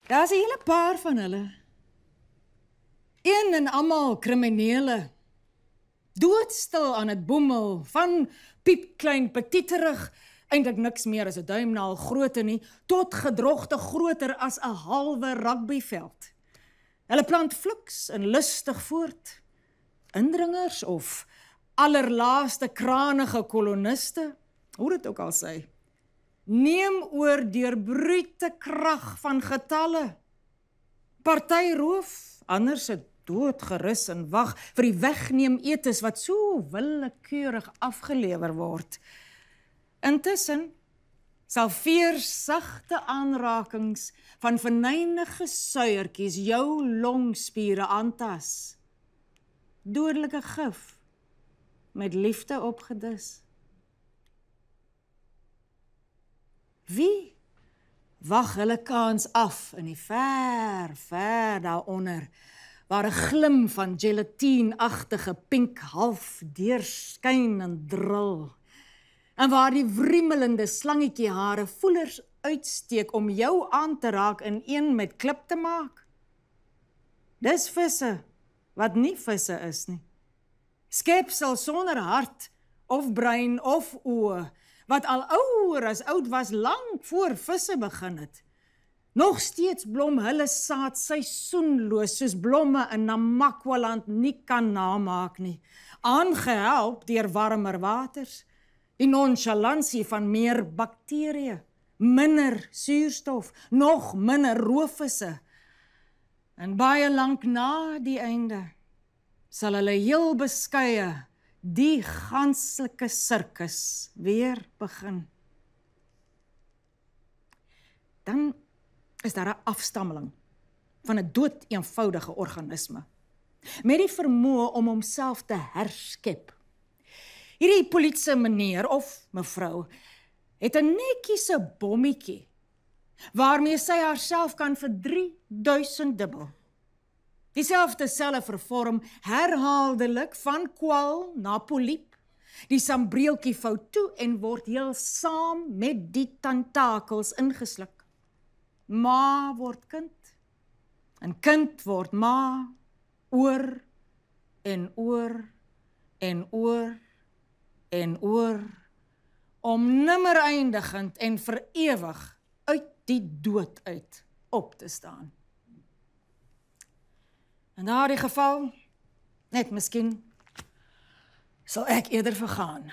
Daar's 'n hele paar van hulle. Een en almal kriminele. Doodstil aan het boemel, van piepklein petiterig, eintlik niks meer as 'n duimnaal grootte nie, tot gedrogte groter as 'n halwe rugbyveld. Hulle plant fliks en lustig voort. Indringers of allerlaaste kranige koloniste, hoe dit ook al sê, neem oor deur brute krag van getalle. Partyroof, anders het doodgerus en wag vir die wegneem etes wat so willekeurig afgelewer word. Intussen sal veersagte aanrakings van venynige suiertjies jou longspiere aantas. Dodelike gif, met liefde opgedis. Wie wag hulle kans af in die ver daaronder, waar 'n glim van gelatineagtige pink half deurskyn en dril, en waar die wriemelende slangetjie hare voelers uitsteek om jou aan te raak in een met klip te maak. Dis visse wat nie visse is nie. Skepsel sonder hart of brein of oë, wat al ouer as oud was lank voor visse begin het. Nog steeds blom hulle saad seisoenloos soos blomme in Namakwaland nie kan namaak nie, aangehelp deur warmer waters, die nonchalansie van meer bakterieë, minder suurstof, nog minder roofvisse. En baie lank na die einde sal hulle heel beskeie die ganslike sirkus weer begin. Dan is daar 'n afstammeling van 'n doodeenvoudige organisme, met die vermoë om homself te herskep. Hierdie polisie meneer of mevrou het 'n netjiese bommetjie, waarmee sy haarself kan vir 3000 dubbel. Dieselfde selle vervorm herhaaldelik van kwal na poliep. Die sambreeltjie vou toe en word heel saam met die tentakels ingesluk. Ma word kind, en kind word ma, oor en oor en oor en oor, om nimmer eindigend en vir ewig uit die dood uit op te staan. In daardie geval, net miskien, sal ek eerder vergaan.